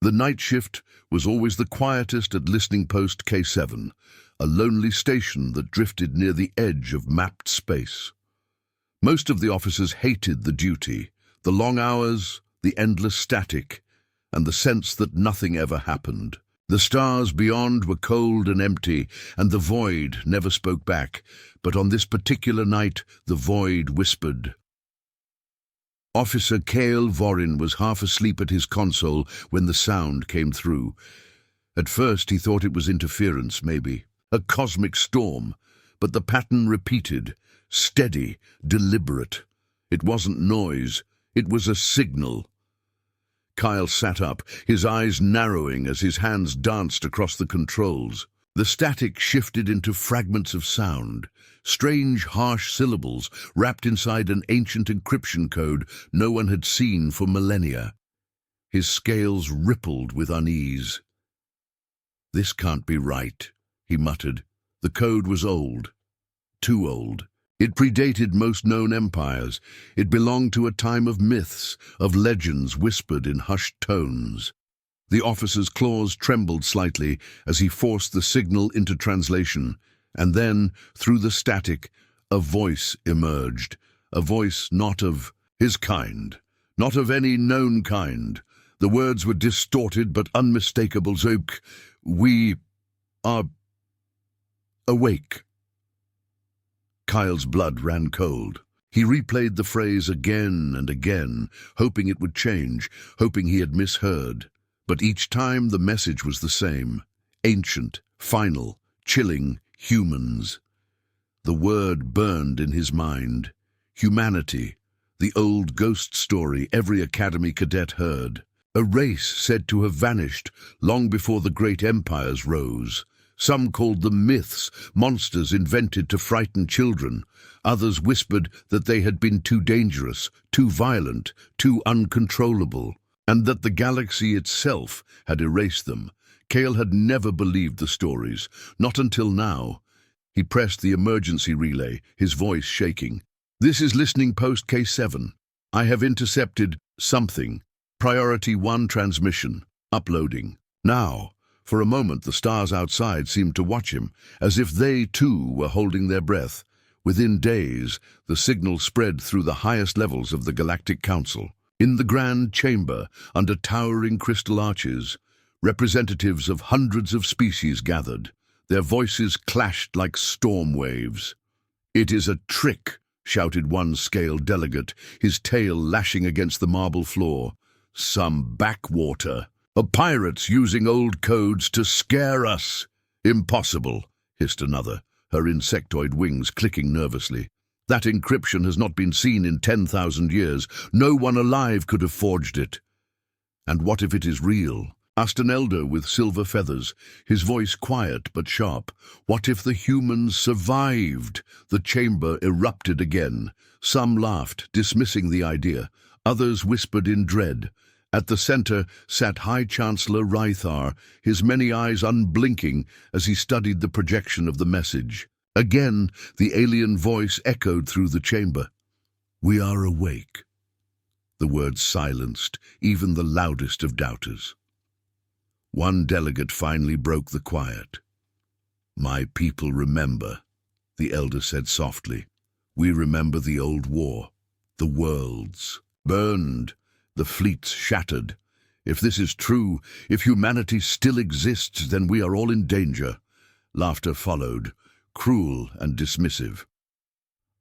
The night shift was always the quietest at listening post K7, a lonely station that drifted near the edge of mapped space. Most of the officers hated the duty, the long hours, the endless static, and the sense that nothing ever happened. The stars beyond were cold and empty, and the void never spoke back, but on this particular night the void whispered. Officer Kale Vorin was half asleep at his console when the sound came through. At first he thought it was interference, maybe, a cosmic storm, but the pattern repeated, steady, deliberate. It wasn't noise, it was a signal. Kyle sat up, his eyes narrowing as his hands danced across the controls. The static shifted into fragments of sound, strange, harsh syllables wrapped inside an ancient encryption code no one had seen for millennia. His scales rippled with unease. "This can't be right," he muttered. The code was old. Too old. It predated most known empires. It belonged to a time of myths, of legends whispered in hushed tones. The officer's claws trembled slightly as he forced the signal into translation, and then, through the static, a voice emerged. A voice not of his kind, not of any known kind. The words were distorted but unmistakable. "Zook, we are awake." Kyle's blood ran cold. He replayed the phrase again and again, hoping it would change, hoping he had misheard. But each time the message was the same. Ancient, final, chilling, humans. The word burned in his mind. Humanity, the old ghost story every academy cadet heard. A race said to have vanished long before the great empires rose. Some called them myths, monsters invented to frighten children. Others whispered that they had been too dangerous, too violent, too uncontrollable, and that the galaxy itself had erased them. Kale had never believed the stories, not until now. He pressed the emergency relay, his voice shaking. "This is listening post K7. I have intercepted something. Priority 1 transmission. Uploading. Now." For a moment the stars outside seemed to watch him, as if they too were holding their breath. Within days, the signal spread through the highest levels of the Galactic Council. In the Grand Chamber, under towering crystal arches, representatives of hundreds of species gathered. Their voices clashed like storm waves. "It is a trick," shouted one scale delegate, his tail lashing against the marble floor. "Some backwater. Pirates using old codes to scare us." "Impossible," hissed another, her insectoid wings clicking nervously. "That encryption has not been seen in 10,000 years. No one alive could have forged it." "And what if it is real?" asked an elder with silver feathers, his voice quiet but sharp. "What if the humans survived?" The chamber erupted again. Some laughed, dismissing the idea. Others whispered in dread. At the center sat High Chancellor Rythar, his many eyes unblinking as he studied the projection of the message. Again, the alien voice echoed through the chamber. "We are awake." The words silenced even the loudest of doubters. One delegate finally broke the quiet. "My people remember," the elder said softly. "We remember the old war. The worlds burned. The fleets shattered. If this is true, if humanity still exists, then we are all in danger." Laughter followed, cruel and dismissive.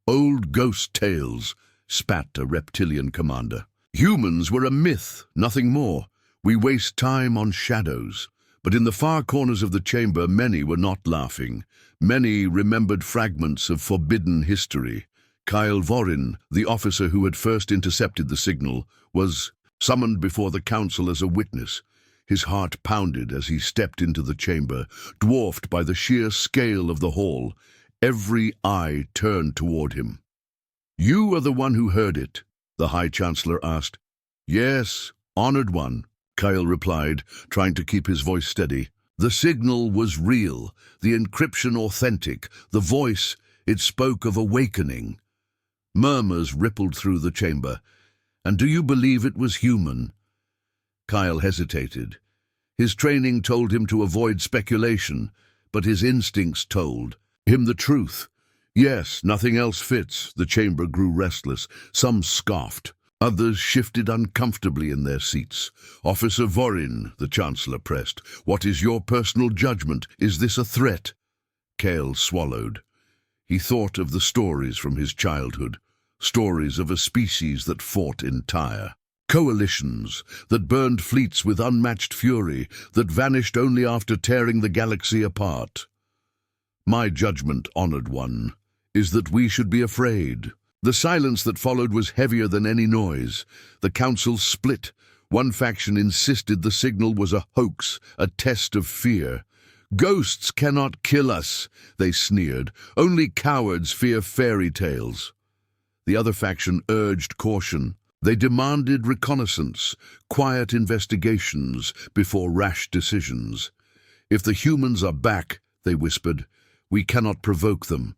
"Old ghost tales," spat a reptilian commander. "Humans were a myth, nothing more. We waste time on shadows." But in the far corners of the chamber, many were not laughing. Many remembered fragments of forbidden history. Kyle Vorin, the officer who had first intercepted the signal, was summoned before the council as a witness. His heart pounded as he stepped into the chamber, dwarfed by the sheer scale of the hall. Every eye turned toward him. "You are the one who heard it?" the High Chancellor asked. "Yes, honored one," Kyle replied, trying to keep his voice steady. "The signal was real, the encryption authentic, the voice, it spoke of awakening." Murmurs rippled through the chamber. "And do you believe it was human?" Kyle hesitated. His training told him to avoid speculation, but his instincts told him the truth. Yes, nothing else fits. The chamber grew restless. Some scoffed. Others shifted uncomfortably in their seats. "Officer Vorin," the Chancellor pressed, "what is your personal judgment? Is this a threat?" Kale swallowed. He thought of the stories from his childhood, stories of a species that fought entire coalitions, that burned fleets with unmatched fury, that vanished only after tearing the galaxy apart. "My judgment, honored one, is that we should be afraid." The silence that followed was heavier than any noise. The council split. One faction insisted the signal was a hoax, a test of fear. "Ghosts cannot kill us," they sneered. "Only cowards fear fairy tales." The other faction urged caution. They demanded reconnaissance, quiet investigations before rash decisions. "If the humans are back," they whispered, "we cannot provoke them."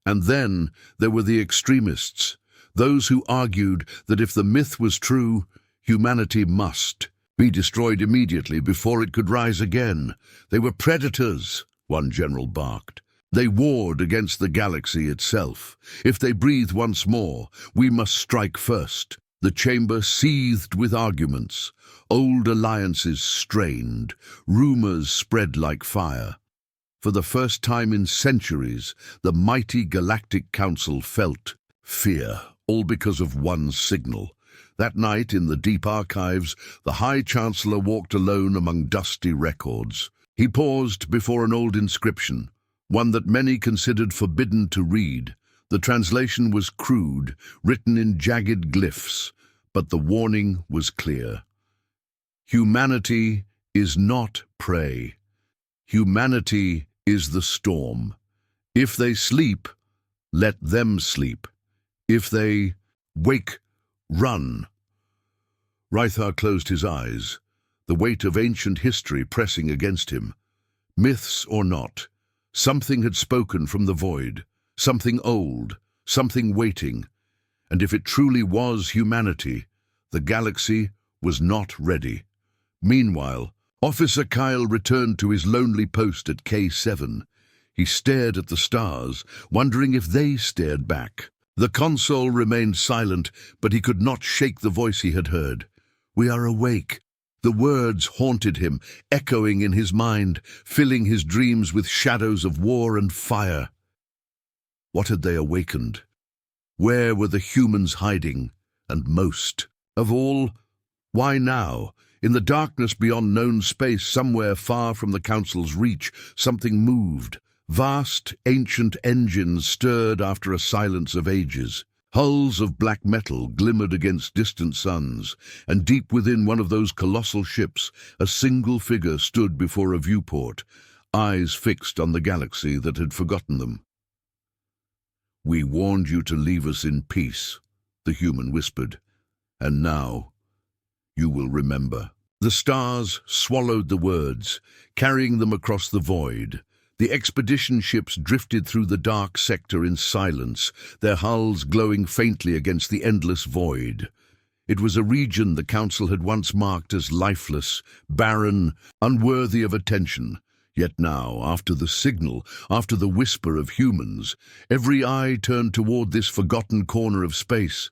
And then there were the extremists, those who argued that if the myth was true, humanity must be destroyed immediately before it could rise again. They were predators, one general barked. They warred against the galaxy itself. If they breathe once more, we must strike first. The chamber seethed with arguments. Old alliances strained. Rumors spread like fire. For the first time in centuries, the mighty Galactic Council felt fear, all because of one signal. That night, in the deep archives, the High Chancellor walked alone among dusty records. He paused before an old inscription, one that many considered forbidden to read. The translation was crude, written in jagged glyphs, but the warning was clear. Humanity is not prey. Humanity is the storm. If they sleep, let them sleep. If they wake, run. Rythar closed his eyes, the weight of ancient history pressing against him. Myths or not, something had spoken from the void, something old, something waiting. And if it truly was humanity, the galaxy was not ready. Meanwhile, Officer Kyle returned to his lonely post at K7. He stared at the stars, wondering if they stared back. The console remained silent, but he could not shake the voice he had heard. "We are awake." The words haunted him, echoing in his mind, filling his dreams with shadows of war and fire. What had they awakened? Where were the humans hiding? And most of all, why now? In the darkness beyond known space, somewhere far from the Council's reach, something moved. Vast, ancient engines stirred after a silence of ages. Hulls of black metal glimmered against distant suns, and deep within one of those colossal ships, a single figure stood before a viewport, eyes fixed on the galaxy that had forgotten them. "We warned you to leave us in peace," the human whispered, "and now you will remember." The stars swallowed the words, carrying them across the void. The expedition ships drifted through the dark sector in silence, their hulls glowing faintly against the endless void. It was a region the Council had once marked as lifeless, barren, unworthy of attention. Yet now, after the signal, after the whisper of humans, every eye turned toward this forgotten corner of space.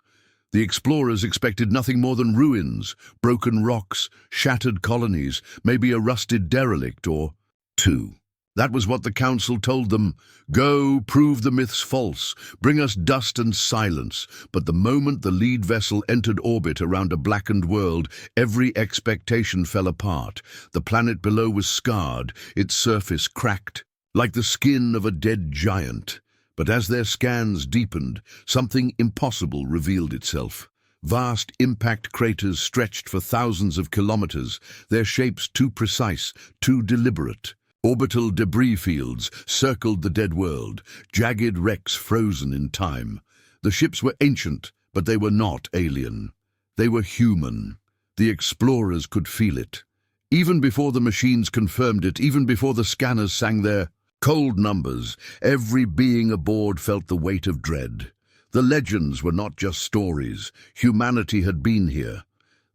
The explorers expected nothing more than ruins, broken rocks, shattered colonies, maybe a rusted derelict or two. That was what the Council told them. "Go, prove the myths false, bring us dust and silence." But the moment the lead vessel entered orbit around a blackened world, every expectation fell apart. The planet below was scarred, its surface cracked, like the skin of a dead giant. But as their scans deepened, something impossible revealed itself. Vast impact craters stretched for thousands of kilometers, their shapes too precise, too deliberate. Orbital debris fields circled the dead world, jagged wrecks frozen in time. The ships were ancient, but they were not alien. They were human. The explorers could feel it. Even before the machines confirmed it, even before the scanners sang their cold numbers, every being aboard felt the weight of dread. The legends were not just stories. Humanity had been here.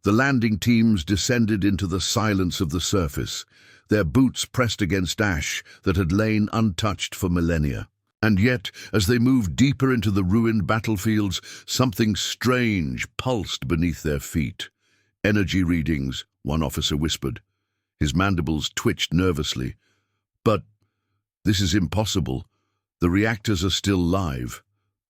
The landing teams descended into the silence of the surface, their boots pressed against ash that had lain untouched for millennia. And yet, as they moved deeper into the ruined battlefields, something strange pulsed beneath their feet. "Energy readings," one officer whispered. His mandibles twitched nervously. "But this is impossible. The reactors are still live."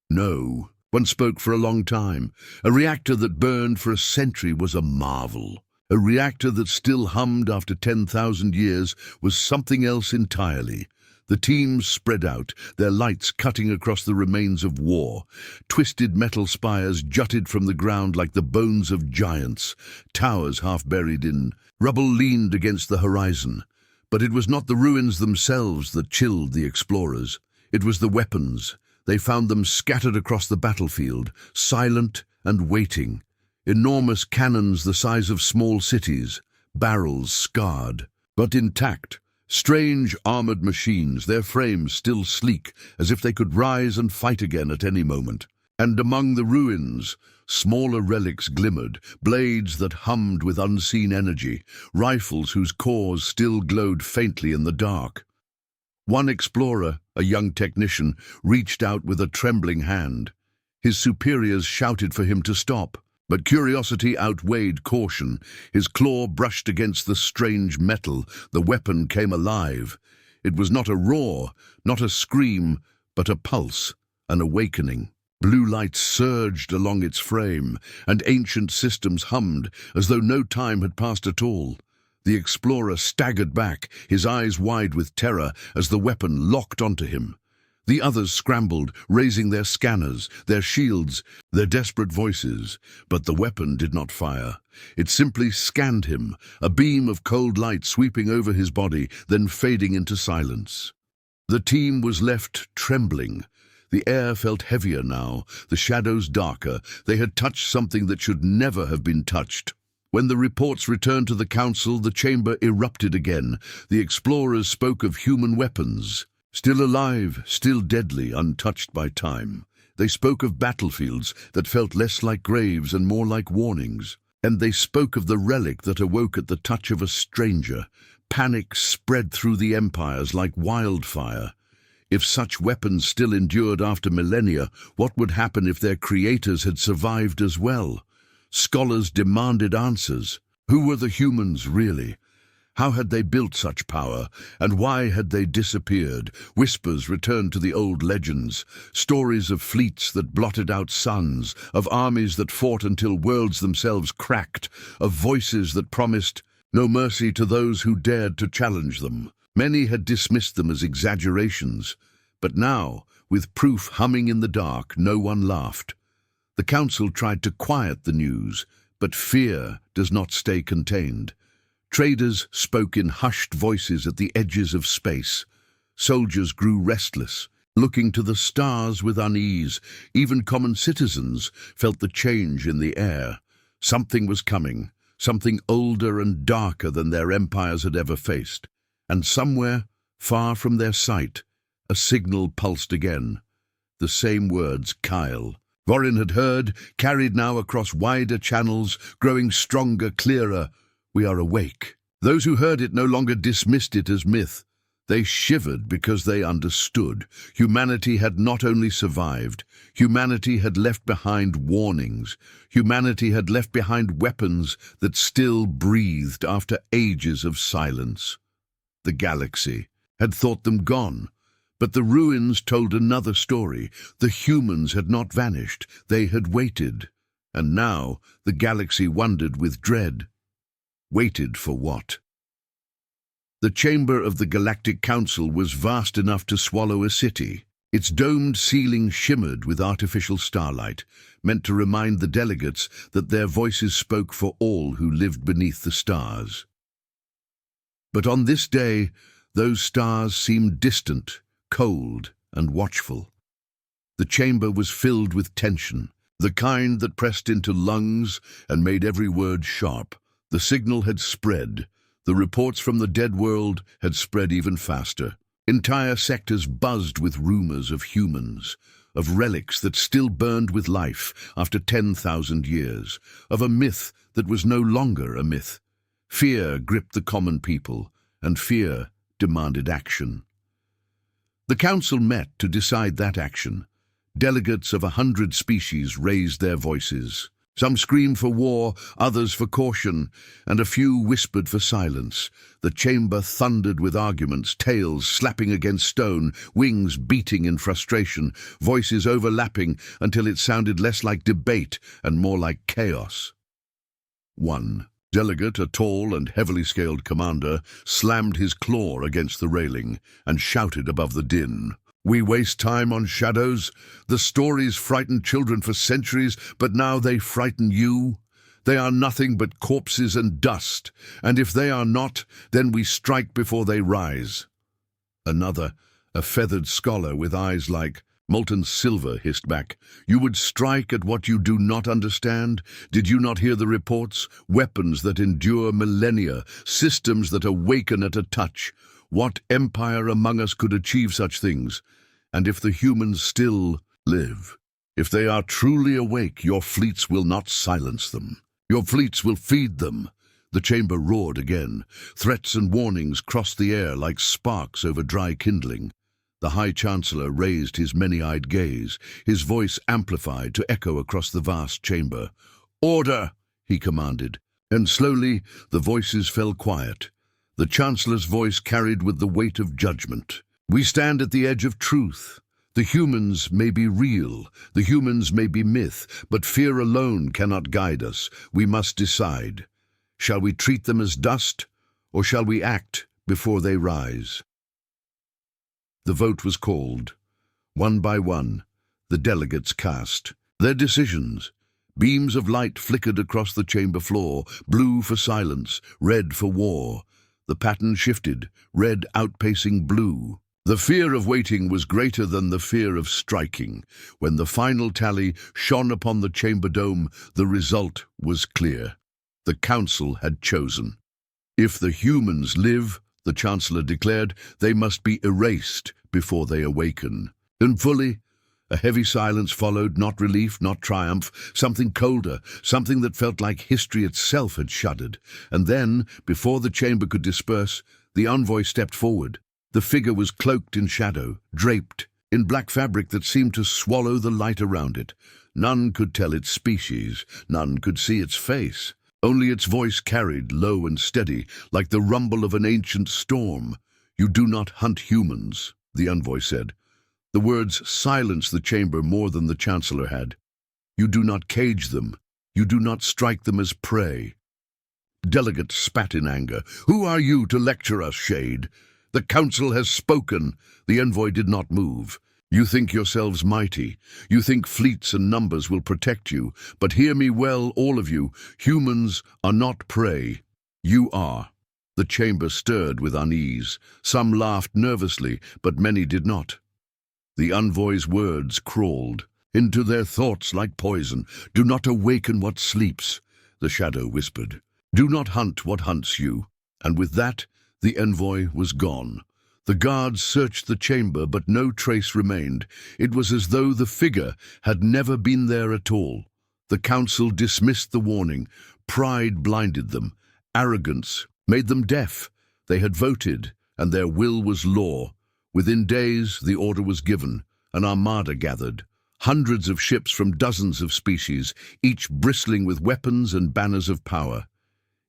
"No." One spoke for a long time. A reactor that burned for a century was a marvel. A reactor that still hummed after 10,000 years was something else entirely. The teams spread out, their lights cutting across the remains of war. Twisted metal spires jutted from the ground like the bones of giants. Towers half buried in rubble leaned against the horizon. But it was not the ruins themselves that chilled the explorers. It was the weapons. They found them scattered across the battlefield, silent and waiting. Enormous cannons the size of small cities, barrels scarred, but intact. Strange armored machines, their frames still sleek, as if they could rise and fight again at any moment. And among the ruins, smaller relics glimmered, blades that hummed with unseen energy, rifles whose cores still glowed faintly in the dark. One explorer, a young technician, reached out with a trembling hand. His superiors shouted for him to stop, but curiosity outweighed caution. His claw brushed against the strange metal. The weapon came alive. It was not a roar, not a scream, but a pulse, an awakening. Blue light surged along its frame, and ancient systems hummed as though no time had passed at all. The explorer staggered back, his eyes wide with terror as the weapon locked onto him. The others scrambled, raising their scanners, their shields, their desperate voices, but the weapon did not fire. It simply scanned him, a beam of cold light sweeping over his body, then fading into silence. The team was left trembling. The air felt heavier now, the shadows darker. They had touched something that should never have been touched. When the reports returned to the council, the chamber erupted again. The explorers spoke of human weapons. Still alive, still deadly, untouched by time. They spoke of battlefields that felt less like graves and more like warnings. And they spoke of the relic that awoke at the touch of a stranger. Panic spread through the empires like wildfire. If such weapons still endured after millennia, what would happen if their creators had survived as well? Scholars demanded answers. Who were the humans, really? How had they built such power, and why had they disappeared? Whispers returned to the old legends, stories of fleets that blotted out suns, of armies that fought until worlds themselves cracked, of voices that promised no mercy to those who dared to challenge them. Many had dismissed them as exaggerations, but now, with proof humming in the dark, no one laughed. The council tried to quiet the news, but fear does not stay contained. Traders spoke in hushed voices at the edges of space. Soldiers grew restless, looking to the stars with unease. Even common citizens felt the change in the air. Something was coming, something older and darker than their empires had ever faced. And somewhere, far from their sight, a signal pulsed again. The same words, Kyle. Vorin had heard, carried now across wider channels, growing stronger, clearer. We are awake. Those who heard it no longer dismissed it as myth. They shivered because they understood. Humanity had not only survived, humanity had left behind warnings. Humanity had left behind weapons that still breathed after ages of silence. The galaxy had thought them gone, but the ruins told another story. The humans had not vanished, they had waited. And now the galaxy wondered with dread. Waited for what? The chamber of the Galactic Council was vast enough to swallow a city. Its domed ceiling shimmered with artificial starlight, meant to remind the delegates that their voices spoke for all who lived beneath the stars. But on this day, those stars seemed distant, cold, and watchful. The chamber was filled with tension, the kind that pressed into lungs and made every word sharp. The signal had spread. The reports from the dead world had spread even faster. Entire sectors buzzed with rumors of humans. of relics that still burned with life after 10,000 years, of a myth that was no longer a myth. Fear gripped the common people, and fear demanded action. The council met to decide that action. Delegates of 100 species raised their voices. Some screamed for war, others for caution, and a few whispered for silence. The chamber thundered with arguments, tails slapping against stone, wings beating in frustration, voices overlapping until it sounded less like debate and more like chaos. One delegate, a tall and heavily scaled commander, slammed his claw against the railing and shouted above the din. "We waste time on shadows. The stories frightened children for centuries, but now they frighten you. They are nothing but corpses and dust, and if they are not, then we strike before they rise." Another, a feathered scholar with eyes like molten silver, hissed back, "You would strike at what you do not understand? Did you not hear the reports? Weapons that endure millennia, systems that awaken at a touch. What empire among us could achieve such things? And if the humans still live, if they are truly awake, your fleets will not silence them. Your fleets will feed them." The chamber roared again. Threats and warnings crossed the air like sparks over dry kindling. The High Chancellor raised his many-eyed gaze, his voice amplified to echo across the vast chamber. "Order!" he commanded, and slowly the voices fell quiet. The Chancellor's voice carried with the weight of judgment. "We stand at the edge of truth. The humans may be real, the humans may be myth, but fear alone cannot guide us. We must decide. Shall we treat them as dust, or shall we act before they rise?" The vote was called. One by one, the delegates cast their decisions. Beams of light flickered across the chamber floor, blue for silence, red for war. The pattern shifted, red outpacing blue. The fear of waiting was greater than the fear of striking. When the final tally shone upon the chamber dome, the result was clear. The council had chosen. If the humans live, the Chancellor declared, they must be erased before they awaken. And fully, a heavy silence followed, not relief, not triumph, something colder, something that felt like history itself had shuddered. And then, before the chamber could disperse, the envoy stepped forward. The figure was cloaked in shadow, draped in black fabric that seemed to swallow the light around it. None could tell its species, none could see its face. Only its voice carried, low and steady, like the rumble of an ancient storm. "You do not hunt humans," the envoy said. The words silenced the chamber more than the Chancellor had. "You do not cage them. You do not strike them as prey." Delegates spat in anger. "Who are you to lecture us, Shade? The council has spoken." The envoy did not move. "You think yourselves mighty. You think fleets and numbers will protect you. But hear me well, all of you. Humans are not prey. You are." The chamber stirred with unease. Some laughed nervously, but many did not. The envoy's words crawled into their thoughts like poison. "Do not awaken what sleeps," the shadow whispered. "Do not hunt what hunts you." And with that, the envoy was gone. The guards searched the chamber, but no trace remained. It was as though the figure had never been there at all. The council dismissed the warning. Pride blinded them. Arrogance made them deaf. They had voted, and their will was law. Within days, the order was given. An armada gathered. Hundreds of ships from dozens of species, each bristling with weapons and banners of power.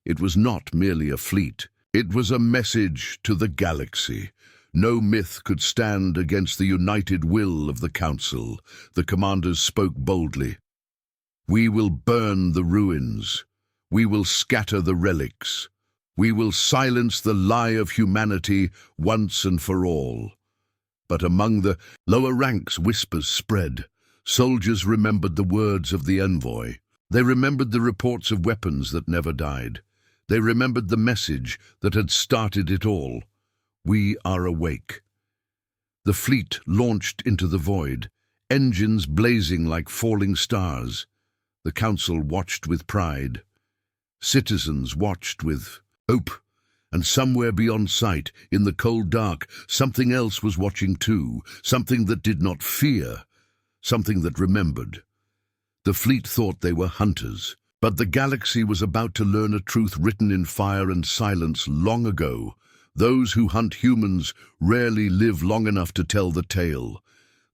It was not merely a fleet. It was a message to the galaxy. No myth could stand against the united will of the council. The commanders spoke boldly. "We will burn the ruins. We will scatter the relics. We will silence the lie of humanity once and for all." But among the lower ranks, whispers spread. Soldiers remembered the words of the envoy. They remembered the reports of weapons that never died. They remembered the message that had started it all. "We are awake." The fleet launched into the void, engines blazing like falling stars. The council watched with pride. Citizens watched with hope. And somewhere beyond sight, in the cold dark, something else was watching too, something that did not fear, something that remembered. The fleet thought they were hunters, but the galaxy was about to learn a truth written in fire and silence long ago. Those who hunt humans rarely live long enough to tell the tale.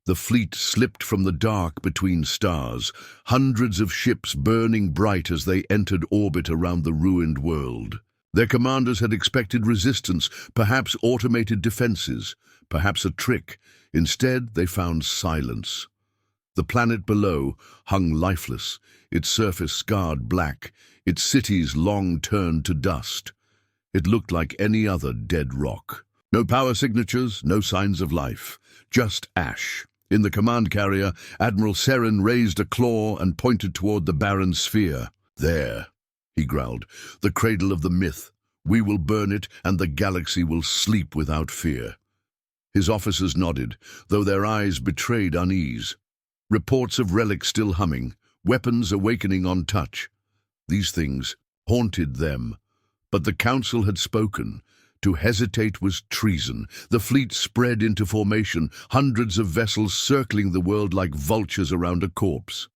The fleet slipped from the dark between stars, hundreds of ships burning bright as they entered orbit around the ruined world. Their commanders had expected resistance, perhaps automated defenses, perhaps a trick. Instead, they found silence. The planet below hung lifeless, its surface scarred black, its cities long turned to dust. It looked like any other dead rock. No power signatures, no signs of life, just ash. In the command carrier, Admiral Seren raised a claw and pointed toward the barren sphere. "There," he growled, "the cradle of the myth. We will burn it, and the galaxy will sleep without fear." His officers nodded, though their eyes betrayed unease. Reports of relics still humming, weapons awakening on touch. These things haunted them. But the council had spoken. To hesitate was treason. The fleet spread into formation, hundreds of vessels circling the world like vultures around a corpse.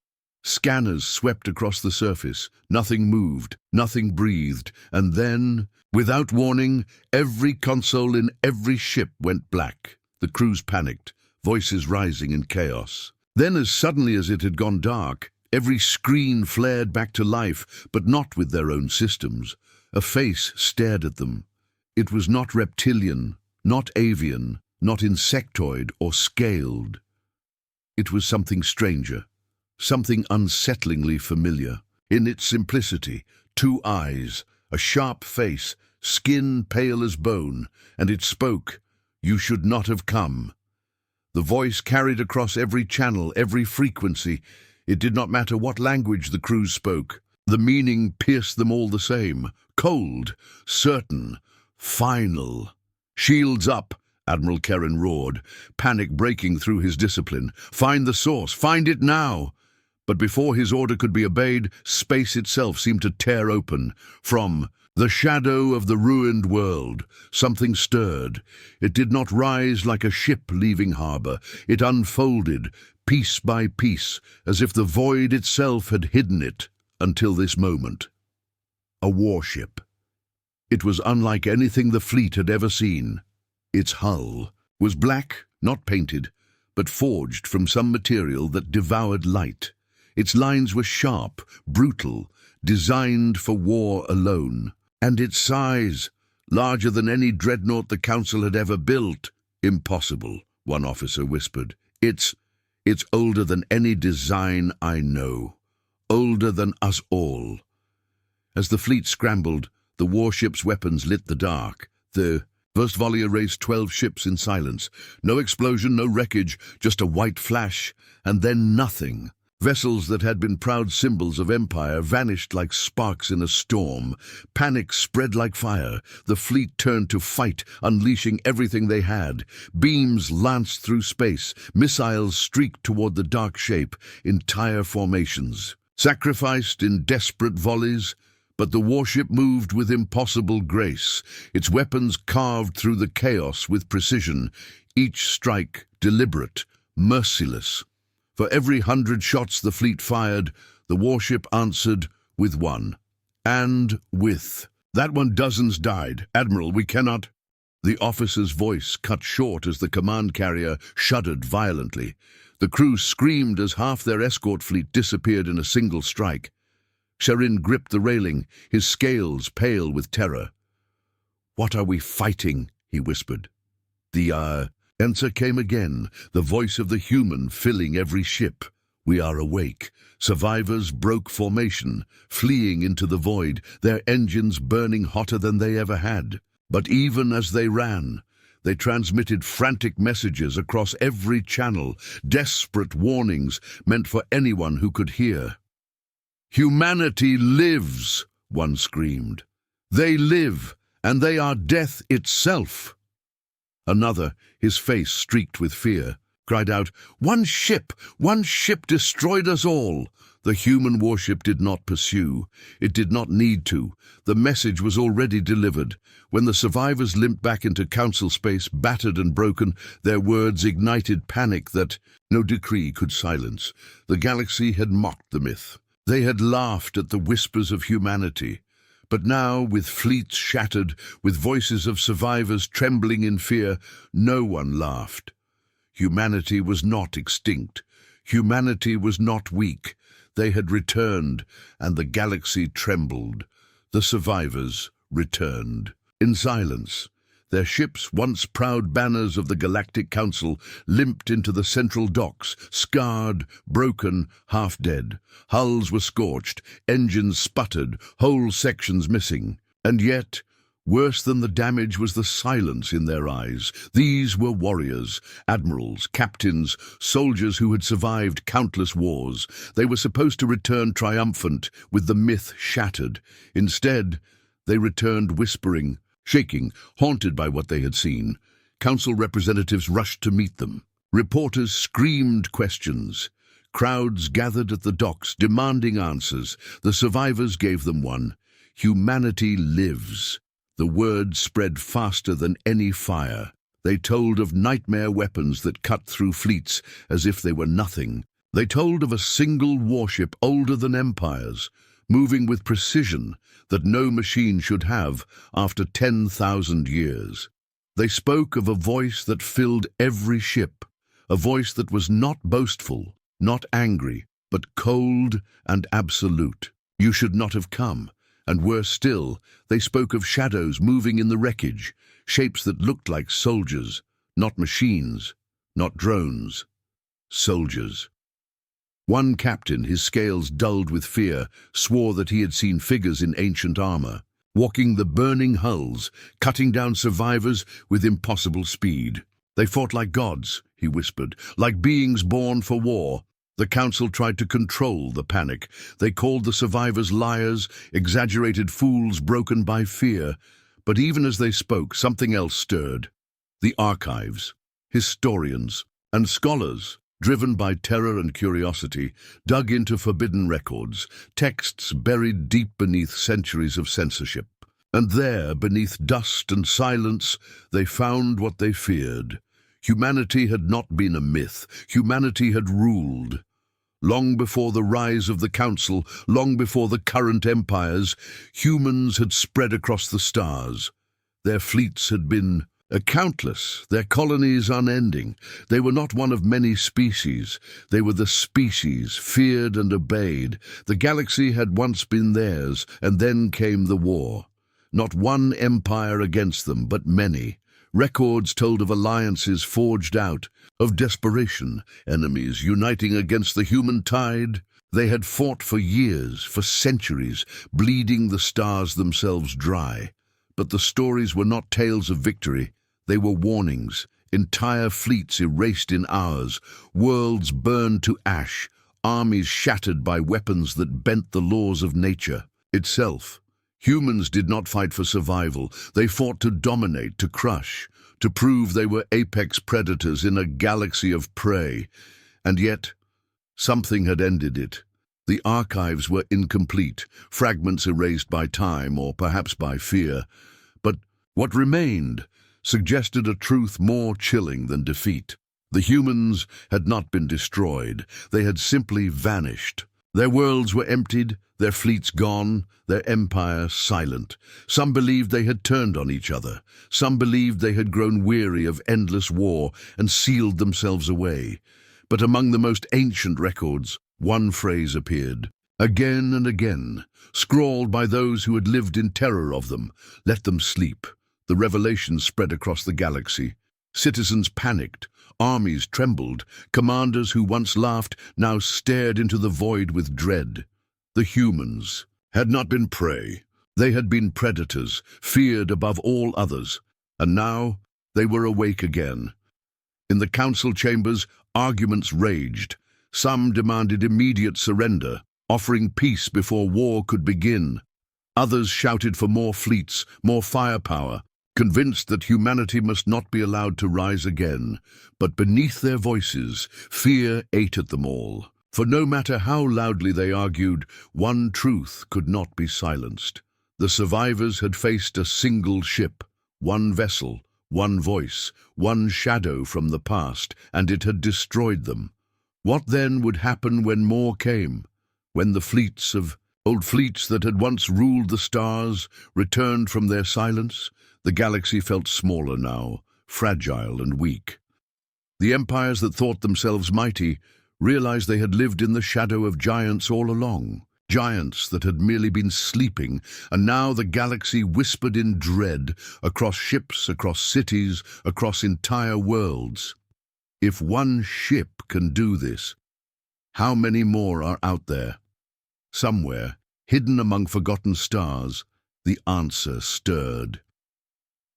Scanners swept across the surface. Nothing moved, nothing breathed. And then, without warning, every console in every ship went black. The crews panicked, voices rising in chaos. Then, as suddenly as it had gone dark, every screen flared back to life, but not with their own systems. A face stared at them. It was not reptilian, not avian, not insectoid or scaled. It was something stranger, something unsettlingly familiar. In its simplicity, 2 eyes, a sharp face, skin pale as bone, and it spoke, "You should not have come." The voice carried across every channel, every frequency. It did not matter what language the crews spoke. The meaning pierced them all the same. Cold, certain, final. "Shields up," Admiral Karen roared, panic breaking through his discipline. "Find the source, find it now!" But before his order could be obeyed, space itself seemed to tear open. From the shadow of the ruined world, something stirred. It did not rise like a ship leaving harbor. It unfolded, piece by piece, as if the void itself had hidden it until this moment. A warship. It was unlike anything the fleet had ever seen. Its hull was black, not painted, but forged from some material that devoured light. Its lines were sharp, brutal, designed for war alone. And its size, larger than any dreadnought the Council had ever built. "Impossible," one officer whispered. It's older than any design I know. Older than us all." As the fleet scrambled, the warship's weapons lit the dark. The HFY raced 12 ships in silence. No explosion, no wreckage, just a white flash, and then nothing. Vessels that had been proud symbols of empire vanished like sparks in a storm. Panic spread like fire. The fleet turned to fight, unleashing everything they had. Beams lanced through space. Missiles streaked toward the dark shape. Entire formations sacrificed in desperate volleys. But the warship moved with impossible grace. Its weapons carved through the chaos with precision. Each strike deliberate, merciless. For every 100 shots the fleet fired, the warship answered with one. And with, "That one dozens died. Admiral, we cannot—" The officer's voice cut short as the command carrier shuddered violently. The crew screamed as half their escort fleet disappeared in a single strike. Seren gripped the railing, his scales pale with terror. "What are we fighting?" he whispered. The answer came again, the voice of the human filling every ship. "We are awake." Survivors broke formation, fleeing into the void, their engines burning hotter than they ever had. But even as they ran, they transmitted frantic messages across every channel, desperate warnings meant for anyone who could hear. "Humanity lives," one screamed. "They live, and they are death itself." Another, his face streaked with fear, cried out, one ship destroyed us all." The human warship did not pursue. It did not need to. The message was already delivered. When the survivors limped back into council space, battered and broken, their words ignited panic that no decree could silence. The galaxy had mocked the myth. They had laughed at the whispers of humanity. But now, with fleets shattered, with voices of survivors trembling in fear, no one laughed. Humanity was not extinct. Humanity was not weak. They had returned, and the galaxy trembled. The survivors returned. In silence, their ships, once proud banners of the Galactic Council, limped into the central docks, scarred, broken, half-dead. Hulls were scorched, engines sputtered, whole sections missing. And yet, worse than the damage was the silence in their eyes. These were warriors, admirals, captains, soldiers who had survived countless wars. They were supposed to return triumphant, with the myth shattered. Instead, they returned whispering, shaking, haunted by what they had seen. Council representatives rushed to meet them. Reporters screamed questions. Crowds gathered at the docks, demanding answers. The survivors gave them one. Humanity lives. The word spread faster than any fire. They told of nightmare weapons that cut through fleets as if they were nothing. They told of a single warship older than empires, moving with precision that no machine should have after 10,000 years. They spoke of a voice that filled every ship, a voice that was not boastful, not angry, but cold and absolute. You should not have come. And worse still, they spoke of shadows moving in the wreckage, shapes that looked like soldiers, not machines, not drones, soldiers. One captain, his scales dulled with fear, swore that he had seen figures in ancient armor, walking the burning hulls, cutting down survivors with impossible speed. They fought like gods, he whispered, like beings born for war. The council tried to control the panic. They called the survivors liars, exaggerated fools broken by fear. But even as they spoke, something else stirred. The archives, historians, and scholars, driven by terror and curiosity, dug into forbidden records, texts buried deep beneath centuries of censorship. And there, beneath dust and silence, they found what they feared. Humanity had not been a myth. Humanity had ruled. Long before the rise of the Council, long before the current empires, humans had spread across the stars. Their fleets had been countless, their colonies unending. They were not one of many species. They were the species, feared and obeyed. The galaxy had once been theirs, and then came the war. Not one empire against them, but many. Records told of alliances forged out, of desperation, enemies uniting against the human tide. They had fought for years, for centuries, bleeding the stars themselves dry. But the stories were not tales of victory. They were warnings. Entire fleets erased in hours, worlds burned to ash, armies shattered by weapons that bent the laws of nature itself. Humans did not fight for survival. They fought to dominate, to crush, to prove they were apex predators in a galaxy of prey. And yet, something had ended it. The archives were incomplete, fragments erased by time or perhaps by fear. But what remained suggested a truth more chilling than defeat. The humans had not been destroyed. They had simply vanished. Their worlds were emptied, their fleets gone, their empire silent. Some believed they had turned on each other. Some believed they had grown weary of endless war and sealed themselves away. But among the most ancient records, one phrase appeared, again and again, scrawled by those who had lived in terror of them. Let them sleep. The revelation spread across the galaxy. Citizens panicked. Armies trembled. Commanders who once laughed now stared into the void with dread. The humans had not been prey. They had been predators, feared above all others. And now they were awake again. In the council chambers, arguments raged. Some demanded immediate surrender, offering peace before war could begin. Others shouted for more fleets, more firepower, convinced that humanity must not be allowed to rise again. But beneath their voices, fear ate at them all. For no matter how loudly they argued, one truth could not be silenced. The survivors had faced a single ship, one vessel, one voice, one shadow from the past, and it had destroyed them. What then would happen when more came? When the old fleets that had once ruled the stars returned from their silence? The galaxy felt smaller now, fragile and weak. The empires that thought themselves mighty realized they had lived in the shadow of giants all along, giants that had merely been sleeping, and now the galaxy whispered in dread across ships, across cities, across entire worlds. If one ship can do this, how many more are out there? Somewhere, hidden among forgotten stars, the answer stirred.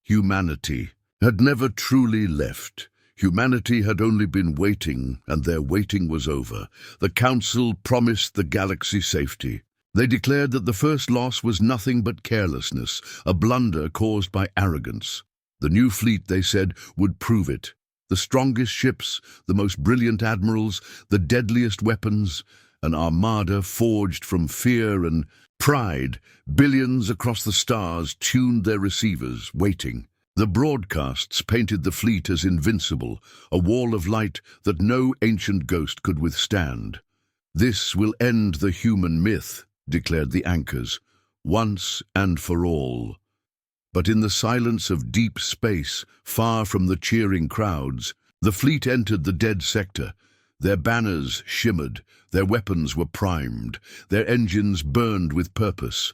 Humanity had never truly left. Humanity had only been waiting, and their waiting was over. The Council promised the galaxy safety. They declared that the first loss was nothing but carelessness, a blunder caused by arrogance. The new fleet, they said, would prove it. The strongest ships, the most brilliant admirals, the deadliest weapons, an armada forged from fear and pride. Billions across the stars tuned their receivers, waiting. The broadcasts painted the fleet as invincible, a wall of light that no ancient ghost could withstand. This will end the human myth, declared the anchors, once and for all. But in the silence of deep space, far from the cheering crowds, the fleet entered the dead sector. Their banners shimmered, their weapons were primed, their engines burned with purpose.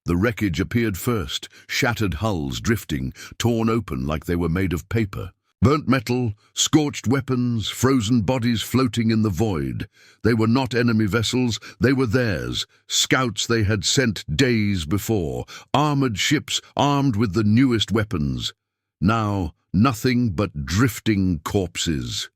The wreckage appeared first, shattered hulls drifting, torn open like they were made of paper. Burnt metal, scorched weapons, frozen bodies floating in the void. They were not enemy vessels, they were theirs, scouts they had sent days before, armored ships armed with the newest weapons. Now, nothing but drifting corpses.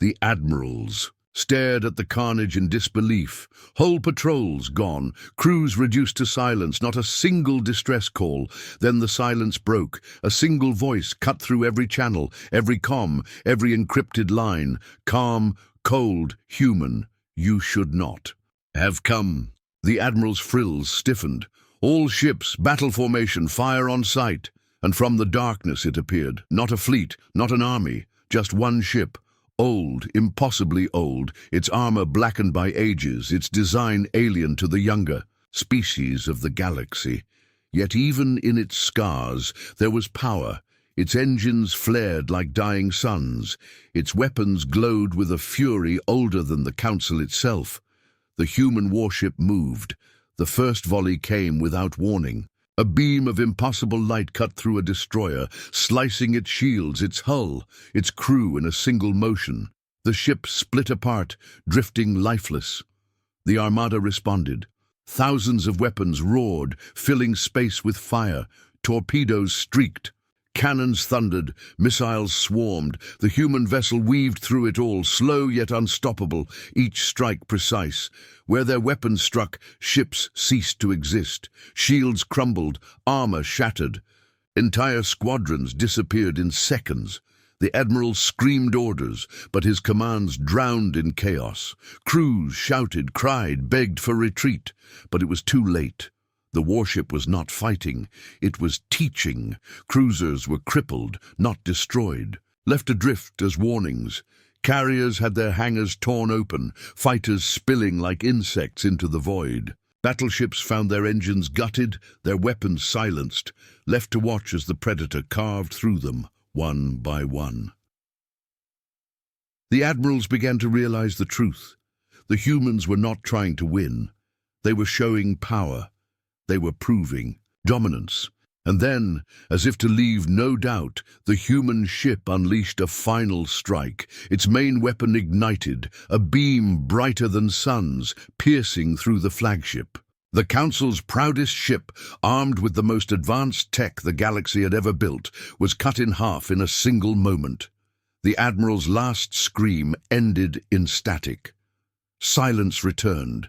The admirals stared at the carnage in disbelief. Whole patrols gone, crews reduced to silence, not a single distress call. Then the silence broke. A single voice cut through every channel, every comm, every encrypted line. Calm, cold, human. You should not have come. The admiral's frills stiffened. All ships, battle formation, fire on sight. And from the darkness it appeared. Not a fleet, not an army, just one ship. Old, impossibly old, its armor blackened by ages, its design alien to the younger species of the galaxy. Yet even in its scars, there was power. Its engines flared like dying suns. Its weapons glowed with a fury older than the Council itself. The human warship moved. The first volley came without warning. A beam of impossible light cut through a destroyer, slicing its shields, its hull, its crew in a single motion. The ship split apart, drifting lifeless. The armada responded. Thousands of weapons roared, filling space with fire. Torpedoes streaked. Cannons thundered, missiles swarmed. The human vessel weaved through it all, slow yet unstoppable, each strike precise. Where their weapons struck, ships ceased to exist. Shields crumbled, armor shattered. Entire squadrons disappeared in seconds. The admiral screamed orders, but his commands drowned in chaos. Crews shouted, cried, begged for retreat, but it was too late. The warship was not fighting, it was teaching. Cruisers were crippled, not destroyed, left adrift as warnings. Carriers had their hangars torn open, fighters spilling like insects into the void. Battleships found their engines gutted, their weapons silenced, left to watch as the predator carved through them, one by one. The admirals began to realize the truth. The humans were not trying to win. They were showing power. They were proving dominance. And then, as if to leave no doubt, the human ship unleashed a final strike. Its main weapon ignited, a beam brighter than suns, piercing through the flagship. The Council's proudest ship, armed with the most advanced tech the galaxy had ever built, was cut in half in a single moment. The Admiral's last scream ended in static. Silence returned.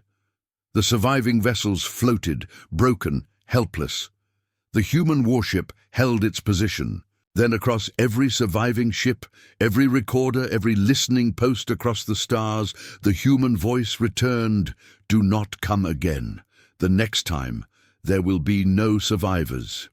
The surviving vessels floated, broken, helpless. The human warship held its position. Then across every surviving ship, every recorder, every listening post across the stars, the human voice returned, "Do not come again. The next time, there will be no survivors."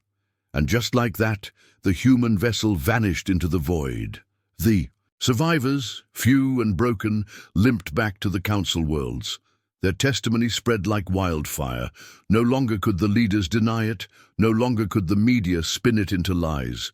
And just like that, the human vessel vanished into the void. The survivors, few and broken, limped back to the council worlds. Their testimony spread like wildfire. No longer could the leaders deny it. No longer could the media spin it into lies.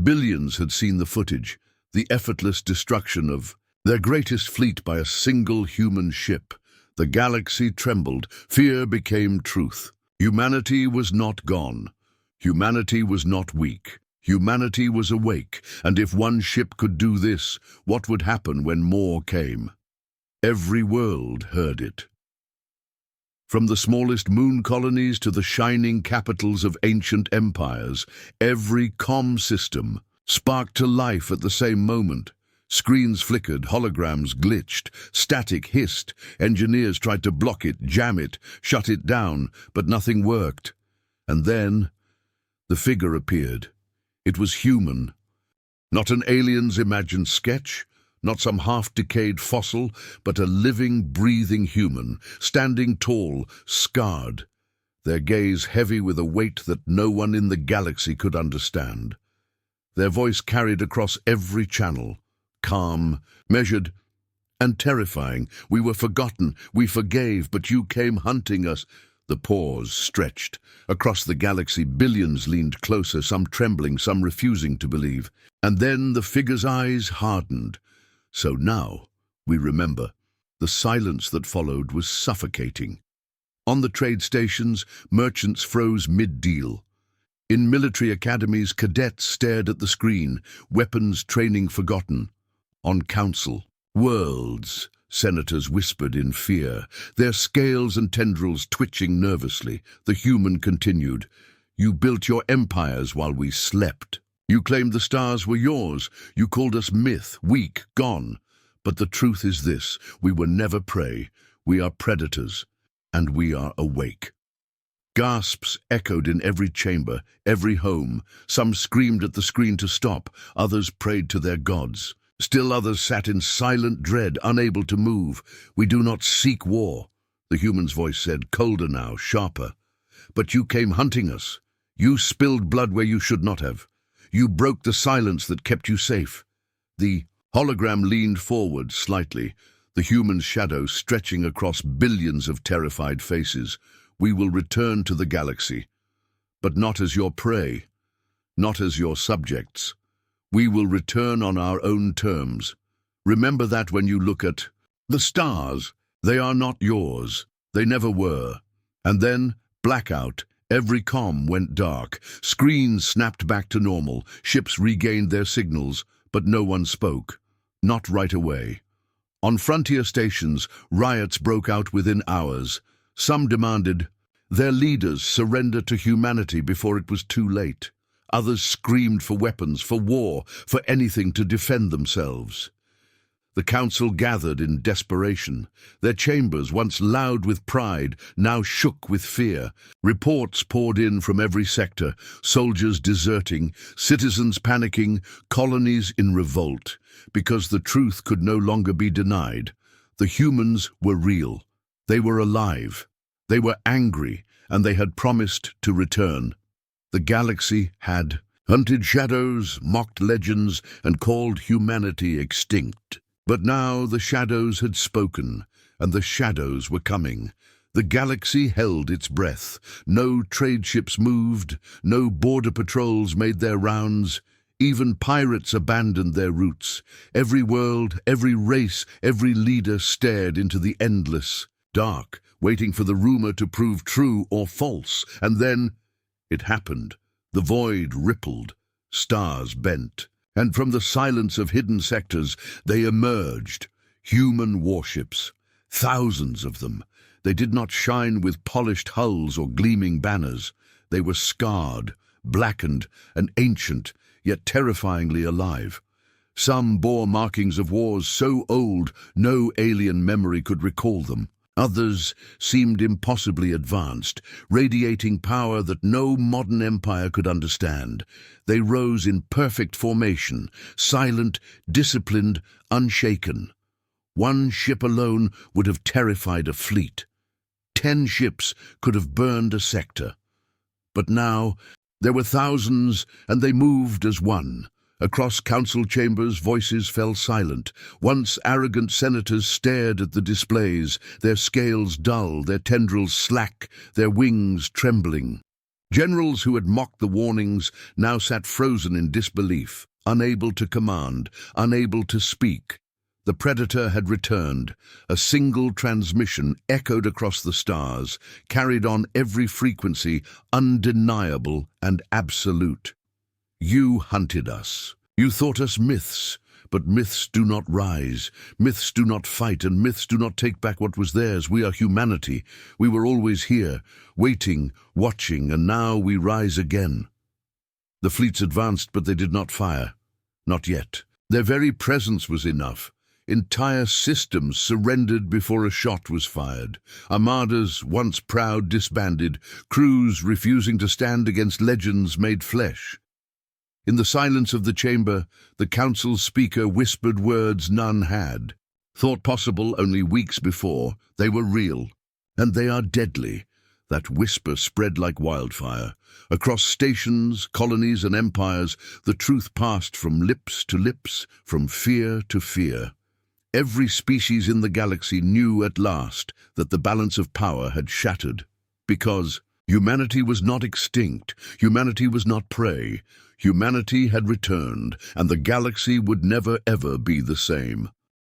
Billions had seen the footage, the effortless destruction of their greatest fleet by a single human ship. The galaxy trembled. Fear became truth. Humanity was not gone. Humanity was not weak. Humanity was awake. And if one ship could do this, what would happen when more came? Every world heard it. From the smallest moon colonies to the shining capitals of ancient empires, every comm system sparked to life at the same moment. Screens flickered, holograms glitched, static hissed. Engineers tried to block it, jam it, shut it down, but nothing worked. And then the figure appeared. It was human. Not an alien's imagined sketch, not some half-decayed fossil, but a living, breathing human, standing tall, scarred, their gaze heavy with a weight that no one in the galaxy could understand. Their voice carried across every channel, calm, measured, and terrifying. "We were forgotten, we forgave, but you came hunting us." The pause stretched. Across the galaxy, billions leaned closer, some trembling, some refusing to believe. And then the figure's eyes hardened. So now, we remember, the silence that followed was suffocating. On the trade stations, merchants froze mid-deal. In military academies, cadets stared at the screen, weapons training forgotten. On council, worlds, senators whispered in fear, their scales and tendrils twitching nervously. The human continued, "You built your empires while we slept. You claimed the stars were yours. You called us myth, weak, gone. But the truth is this: we were never prey. We are predators, and we are awake." Gasps echoed in every chamber, every home. Some screamed at the screen to stop. Others prayed to their gods. Still others sat in silent dread, unable to move. "We do not seek war," the human's voice said, colder now, sharper. "But you came hunting us. You spilled blood where you should not have. You broke the silence that kept you safe." The hologram leaned forward slightly, the human's shadow stretching across billions of terrified faces. "We will return to the galaxy, but not as your prey, not as your subjects. We will return on our own terms. Remember that when you look at the stars. They are not yours. They never were." And then, blackout. Every comm went dark. Screens snapped back to normal. Ships regained their signals, but no one spoke. Not right away. On frontier stations, riots broke out within hours. Some demanded their leaders surrender to humanity before it was too late. Others screamed for weapons, for war, for anything to defend themselves. The council gathered in desperation. Their chambers, once loud with pride, now shook with fear. Reports poured in from every sector, soldiers deserting, citizens panicking, colonies in revolt, because the truth could no longer be denied. The humans were real. They were alive. They were angry, and they had promised to return. The galaxy had hunted shadows, mocked legends, and called humanity extinct. But now the shadows had spoken, and the shadows were coming. The galaxy held its breath. No trade ships moved, no border patrols made their rounds. Even pirates abandoned their routes. Every world, every race, every leader stared into the endless dark, waiting for the rumor to prove true or false. And then it happened. The void rippled, stars bent. And from the silence of hidden sectors, they emerged, human warships, thousands of them. They did not shine with polished hulls or gleaming banners. They were scarred, blackened, and ancient, yet terrifyingly alive. Some bore markings of wars so old no alien memory could recall them. Others seemed impossibly advanced, radiating power that no modern empire could understand. They rose in perfect formation, silent, disciplined, unshaken. One ship alone would have terrified a fleet. 10 ships could have burned a sector. But now there were thousands, and they moved as one. Across council chambers, voices fell silent. Once arrogant senators stared at the displays, their scales dull, their tendrils slack, their wings trembling. Generals who had mocked the warnings now sat frozen in disbelief, unable to command, unable to speak. The predator had returned. A single transmission echoed across the stars, carried on every frequency, undeniable and absolute. You hunted us. You thought us myths, but myths do not rise. Myths do not fight, and myths do not take back what was theirs. We are humanity. We were always here, waiting, watching, and now we rise again. The fleets advanced, but they did not fire. Not yet. Their very presence was enough. Entire systems surrendered before a shot was fired. Armadas, once proud, disbanded. Crews refusing to stand against legends made flesh. In the silence of the chamber, the council's speaker whispered words none had. Thought possible only weeks before, they were real. And they are deadly. That whisper spread like wildfire. Across stations, colonies, and empires, the truth passed from lips to lips, from fear to fear. Every species in the galaxy knew at last that the balance of power had shattered. Because humanity was not extinct, humanity was not prey. Humanity had returned, and the galaxy would never ever be the same.